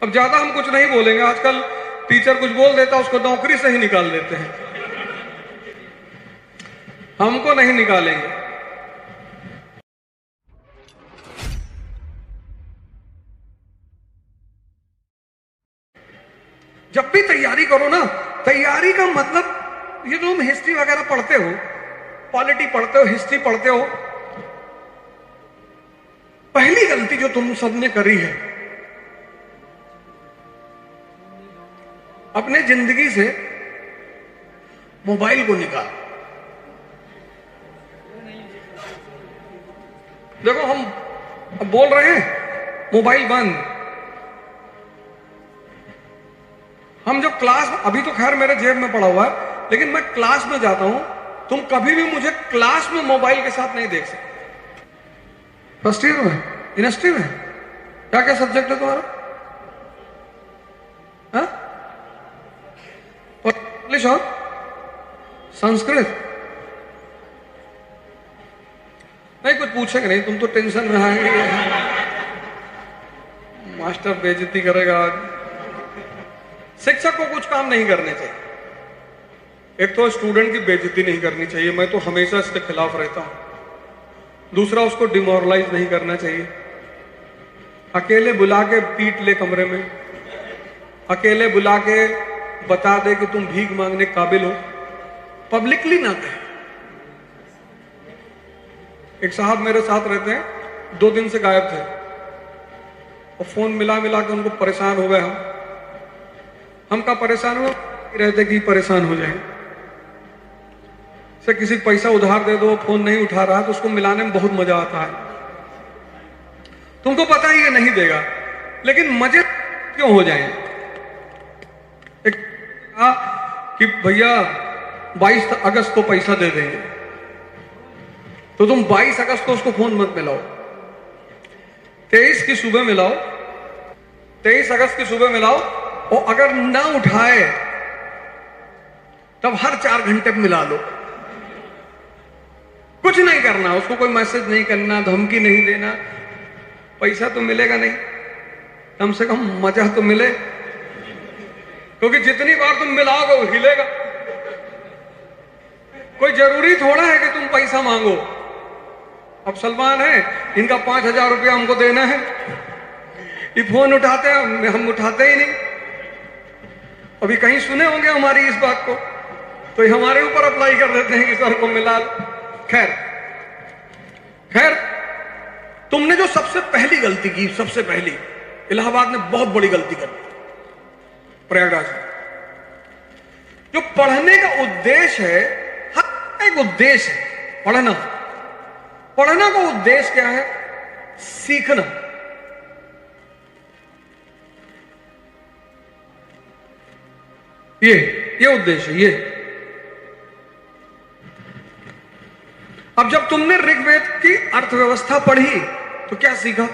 अब ज्यादा हम कुछ नहीं बोलेंगे, आजकल टीचर कुछ बोल देता उसको नौकरी से ही निकाल देते हैं, हमको नहीं निकालेंगे। जब भी तैयारी करो ना, तैयारी का मतलब ये जो तुम हिस्ट्री वगैरह पढ़ते हो, पॉलिटी पढ़ते हो, हिस्ट्री पढ़ते हो, पहली गलती जो तुम सबने करी है, अपने जिंदगी से मोबाइल को निकाल। देखो हम अब बोल रहे हैं मोबाइल बंद। हम जो क्लास, अभी तो खैर मेरे जेब में पड़ा हुआ है, लेकिन मैं क्लास में जाता हूं, तुम कभी भी मुझे क्लास में मोबाइल के साथ नहीं देख सकते। फर्स्ट ईयर में, यूनिवर्सिटी में, क्या क्या सब्जेक्ट है तुम्हारा? इंग्लिश और संस्कृत? नहीं कुछ पूछेगा नहीं, तुम तो टेंशन में आएंगे, मास्टर बेइज्जती करेगा। शिक्षक को कुछ काम नहीं करने चाहिए। एक तो स्टूडेंट की बेइज्जती नहीं करनी चाहिए, मैं तो हमेशा इसके खिलाफ रहता हूं। दूसरा, उसको डिमोरलाइज नहीं करना चाहिए। अकेले बुला के पीट ले कमरे में, अकेले बुला के बता दे कि तुम भीख मांगने काबिल हो, पब्लिकली ना कहे। एक साहब मेरे साथ रहते हैं, 2 दिन से गायब थे, और फोन मिला मिला के उनको परेशान हो गए। हम का परेशान हो रहते कि परेशान हो जाए। से किसी पैसा उधार दे दो, फोन नहीं उठा रहा, तो उसको मिलाने में बहुत मजा आता है। तुमको पता ही ये नहीं देगा, लेकिन मजे क्यों हो जाए। एक कहा कि भैया 22 अगस्त को पैसा दे देंगे, तो तुम 22 अगस्त को उसको फोन मत मिलाओ, 23 की सुबह मिलाओ, 23 अगस्त की सुबह मिलाओ, और अगर ना उठाए तब हर 4 घंटे में मिला लो। कुछ नहीं करना, उसको कोई मैसेज नहीं करना, धमकी नहीं देना, पैसा तो मिलेगा नहीं, कम से कम मजा तो मिले, क्योंकि जितनी बार तुम मिलाओगे वो हिलेगा। कोई जरूरी थोड़ा है कि तुम पैसा मांगो। अब सलमान है, इनका 5,000 रुपया हमको देना है, ये फोन उठाते हैं, हम उठाते ही नहीं। अभी कहीं सुने होंगे हमारी इस बात को, तो ये हमारे ऊपर अप्लाई कर देते हैं कि सर को मिला लो। खैर खैर, तुमने जो सबसे पहली गलती की, सबसे पहली, इलाहाबाद ने बहुत बड़ी गलती कर दी। प्रयागराज में जो पढ़ने का उद्देश्य है, हर एक उद्देश्य है पढ़ना। पढ़ना का उद्देश्य क्या है? सीखना। ये उद्देश्य है। ये अब जब तुमने ऋग्वेद की अर्थव्यवस्था पढ़ी तो क्या सीखा?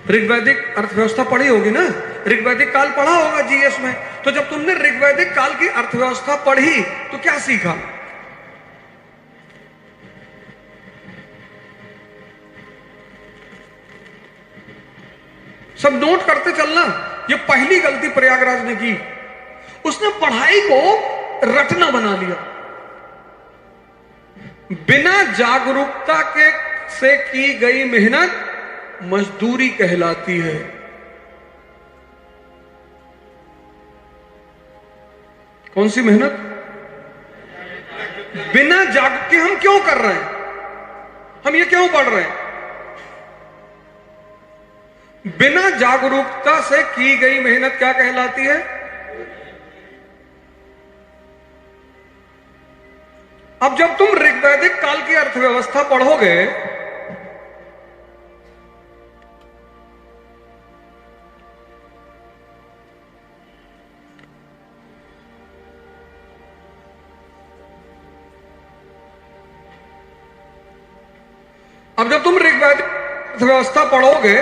ऋग्वैदिक अर्थव्यवस्था पढ़ी होगी ना, ऋग्वैदिक काल पढ़ा होगा जीएस में। तो जब तुमने ऋग्वैदिक काल की अर्थव्यवस्था पढ़ी तो क्या सीखा? सब नोट करते चलना। ये पहली गलती प्रयागराज ने की, उसने पढ़ाई को रटना बना लिया। बिना जागरूकता के से की गई मेहनत मजदूरी कहलाती है। कौन सी मेहनत? बिना जागरूक के हम क्यों कर रहे हैं? हम ये क्यों पढ़ रहे हैं? बिना जागरूकता से की गई मेहनत क्या कहलाती है? अब जब तुम ऋग्वैदिक काल की अर्थव्यवस्था पढ़ोगे अर्थव्यवस्था पढ़ोगे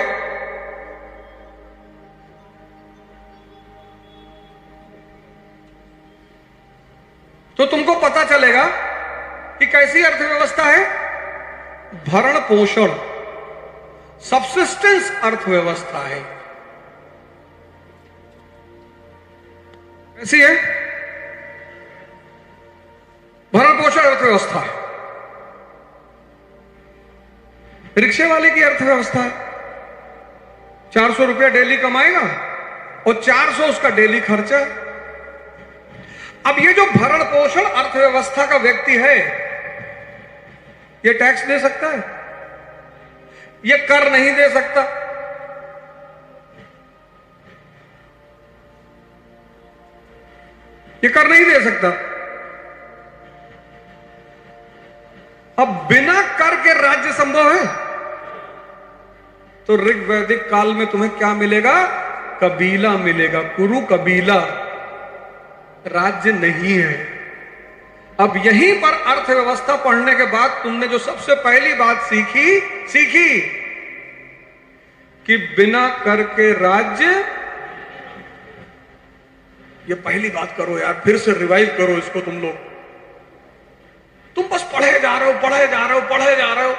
तो तुमको पता चलेगा कि कैसी अर्थव्यवस्था है। भरण पोषण, सब्सिस्टेंस अर्थव्यवस्था है। ऐसी है भरण पोषण अर्थव्यवस्था है। रिक्शे वाले की अर्थव्यवस्था है, 400 रुपया डेली कमाएगा और 400 उसका डेली खर्चा है। अब ये जो भरण पोषण अर्थव्यवस्था का व्यक्ति है, ये टैक्स दे सकता है? ये कर नहीं दे सकता। ये कर नहीं दे सकता। अब बिना कर के राज्य संभव है? तो ऋग्वैदिक काल में तुम्हें क्या मिलेगा? कबीला मिलेगा, कुरु कबीला, राज्य नहीं है। अब यहीं पर अर्थव्यवस्था पढ़ने के बाद तुमने जो सबसे पहली बात सीखी कि बिना कर के राज्य, ये पहली बात करो यार, फिर से रिवाइव करो इसको तुम लोग। तुम बस पढ़े जा रहे हो।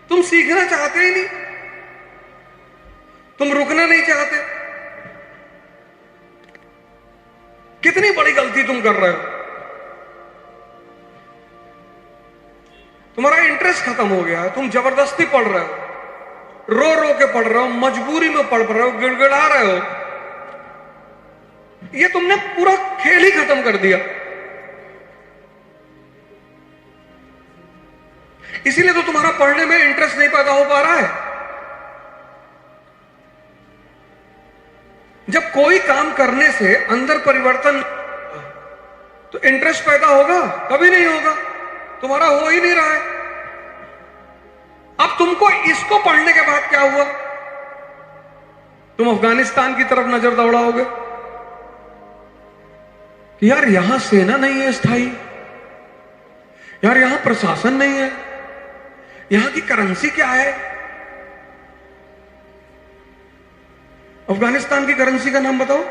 तुम सीखना चाहते ही नहीं, तुम रुकना नहीं चाहते। कितनी बड़ी गलती तुम कर रहे हो। तुम्हारा इंटरेस्ट खत्म हो गया है, तुम जबरदस्ती पढ़ रहे हो, रो के पढ़ रहे हो, मजबूरी में पढ़ रहे हो, गिड़गिड़ा रहे हो। ये तुमने पूरा खेल ही खत्म कर दिया। इसीलिए तो तुम्हारा पढ़ने में इंटरेस्ट नहीं पैदा हो पा रहा है। जब कोई काम करने से अंदर परिवर्तन तो इंटरेस्ट पैदा होगा? कभी नहीं होगा, तुम्हारा हो ही नहीं रहा है। अब तुमको इसको पढ़ने के बाद क्या हुआ? तुम अफगानिस्तान की तरफ नजर दौड़ाओगे कि यार यहां सेना नहीं है स्थायी, यार यहां प्रशासन नहीं है, यहां की करेंसी क्या है? अफगानिस्तान की करेंसी का नाम बताओ।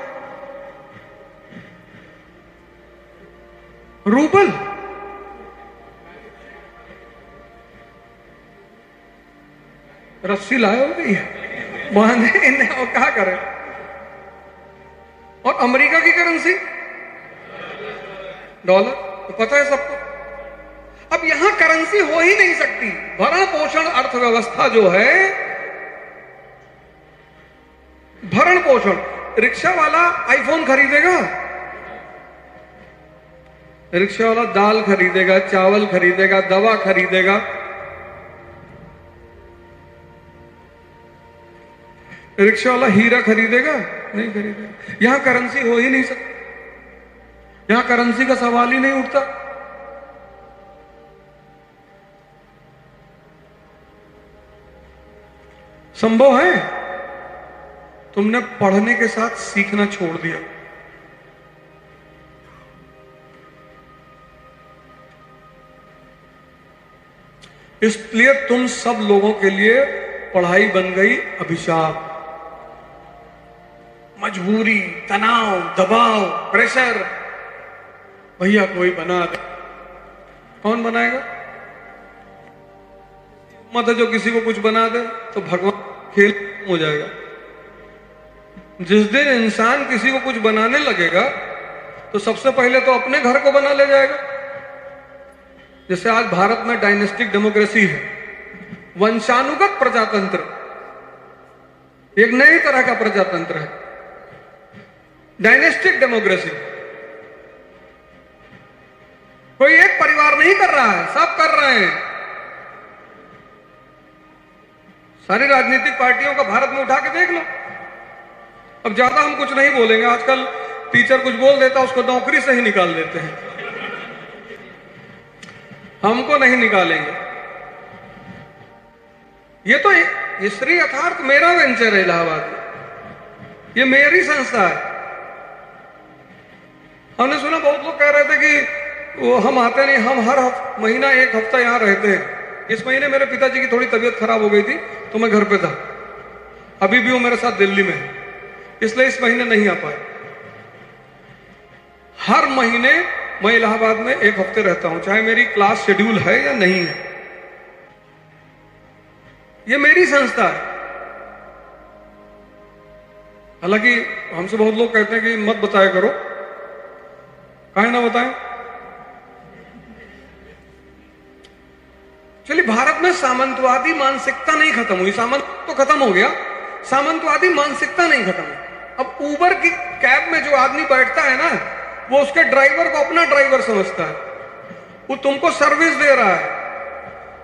रूबल। रस्सी लाए हो गई बांधे इन्हें और क्या करें। और अमेरिका की करेंसी डॉलर, तो पता है सबको। अब यहां करेंसी हो ही नहीं सकती। भरण पोषण अर्थव्यवस्था जो है, भरण पोषण, रिक्शा वाला आईफोन खरीदेगा, रिक्शा वाला दाल खरीदेगा, चावल खरीदेगा, दवा खरीदेगा। रिक्शा वाला हीरा खरीदेगा? नहीं खरीदेगा। यहां करेंसी हो ही नहीं सकती, यहां करेंसी का सवाल ही नहीं उठता। संभव है? तुमने पढ़ने के साथ सीखना छोड़ दिया। इसलिए तुम सब लोगों के लिए पढ़ाई बन गई अभिशाप, मजबूरी, तनाव, दबाव, प्रेशर। भैया कोई बना दे। कौन बनाएगा? मत है जो किसी को कुछ बना दे तो भगवान खेल हो जाएगा। जिस दिन इंसान किसी को कुछ बनाने लगेगा तो सबसे पहले तो अपने घर को बना ले जाएगा। जैसे आज भारत में डायनेस्टिक डेमोक्रेसी है, वंशानुगत प्रजातंत्र, एक नई तरह का प्रजातंत्र है, डायनेस्टिक डेमोक्रेसी। कोई एक परिवार नहीं कर रहा है, सब कर रहे हैं। सारी राजनीतिक पार्टियों का भारत में उठा के देख लो। अब ज्यादा हम कुछ नहीं बोलेंगे, आजकल टीचर कुछ बोल देता उसको नौकरी से ही निकाल देते हैं। हमको नहीं निकालेंगे। ये तो श्री यथार्थ मेरा वेंचर है इलाहाबाद, ये मेरी संस्था है। हमने सुना बहुत लोग कह रहे थे कि वो हम आते नहीं, हम हर महीना एक हफ्ता यहां रहते हैं। इस महीने मेरे पिताजी की थोड़ी तबीयत खराब हो गई थी तो मैं घर पे था। अभी भी वो मेरे साथ दिल्ली में है, इसलिए इस महीने नहीं आ पाए। हर महीने मैं इलाहाबाद में एक हफ्ते रहता हूं, चाहे मेरी क्लास शेड्यूल है या नहीं है। ये मेरी संस्था है। हालांकि हमसे बहुत लोग कहते हैं कि मत बताया करो, काहे ना बताएं। चलिए, भारत में सामंतवादी मानसिकता नहीं खत्म हुई, सामंत तो खत्म हो गया, सामंतवादी मानसिकता नहीं खत्म हुई। अब उबर की कैब में जो आदमी बैठता है ना, वो उसके ड्राइवर को अपना ड्राइवर समझता है, वो तुमको सर्विस दे रहा है,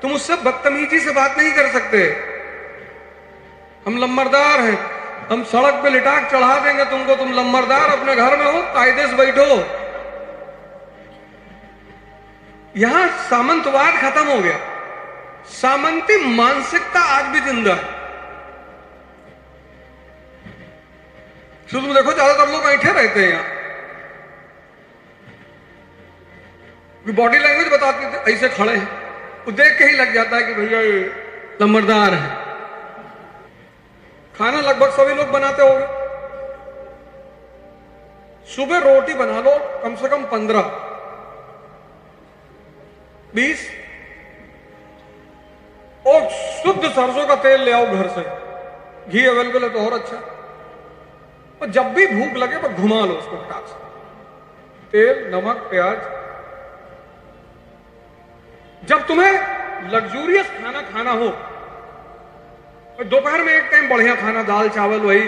तुम उससे बदतमीजी से बात नहीं कर सकते। हम लम्बरदार हैं, हम सड़क पे लिटाक चढ़ा देंगे तुमको, तुम लम्बरदार अपने घर में हो, कायदे से बैठो। यहां सामंतवाद खत्म हो गया, सामंती मानसिकता आज भी जिंदा है। तो तुम देखो ज्यादातर लोग ऐठे रहते हैं यहां, बॉडी लैंग्वेज बताते थे, ऐसे खड़े हैं, वो देख के ही लग जाता है कि भैया ये लम्बरदार है। खाना लगभग सभी लोग बनाते होंगे। सुबह रोटी बना लो कम से कम 15, 20, और शुद्ध सरसों का तेल ले आओ घर से, घी अवेलेबल है तो और अच्छा। और जब भी भूख लगे तो घुमा लो उसको फटाक से, तेल, नमक, प्याज। जब तुम्हें लग्जूरियस खाना खाना हो, दोपहर में एक टाइम बढ़िया खाना, दाल चावल, वही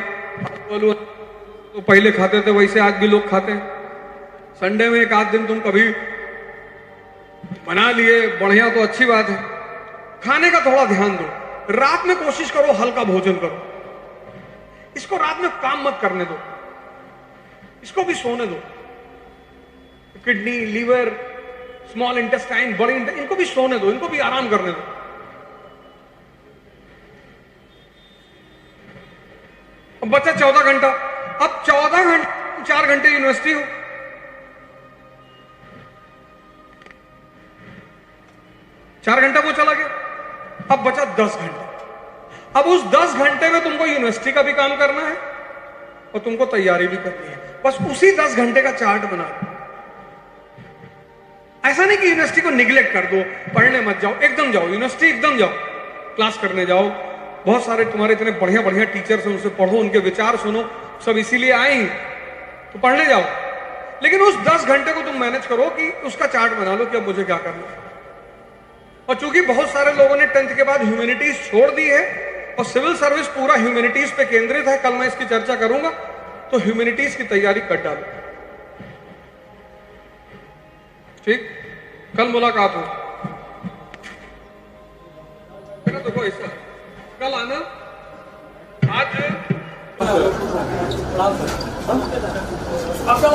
तो पहले खाते थे वैसे आज भी लोग खाते हैं। संडे में एक आध दिन तुम कभी बना लिए बढ़िया तो अच्छी बात है। खाने का थोड़ा ध्यान दो। रात में कोशिश करो हल्का भोजन करो, इसको रात में काम मत करने दो, इसको भी सोने दो। किडनी, लीवर, स्मॉल इंटेस्टाइन, बड़ी इनको भी सोने दो, इनको भी आराम करने दो। अब बचा 14 घंटा, अब 14 घंटे 4 घंटे यूनिवर्सिटी हो, 4 घंटा वो चला गया, अब बचा 10 घंटे। अब उस 10 घंटे में तुमको यूनिवर्सिटी का भी काम करना है और तुमको तैयारी भी करनी है। बस उसी 10 घंटे का चार्ट बना लो। ऐसा नहीं कि यूनिवर्सिटी को निगलेक्ट कर दो, पढ़ने मत जाओ, एकदम जाओ यूनिवर्सिटी, एकदम जाओ, क्लास करने जाओ। बहुत सारे तुम्हारे इतने बढ़िया बढ़िया टीचर्स हैं, उनसे पढ़ो, उनके विचार सुनो, सब इसीलिए आए ही तो पढ़ने जाओ। लेकिन उस 10 घंटे को तुम मैनेज करो कि उसका चार्ट बना लो कि अब मुझे क्या करना है। और चूंकि बहुत सारे लोगों ने 10th के बाद ह्यूमैनिटीज छोड़ दी है और सिविल सर्विस पूरा ह्यूमैनिटीज पे केंद्रित है, कल मैं इसकी चर्चा करूंगा, तो ह्यूमैनिटीज की तैयारी कर डालो। ठीक, कल मुलाकात हो। देखो ऐसा, कल आना, आज आपका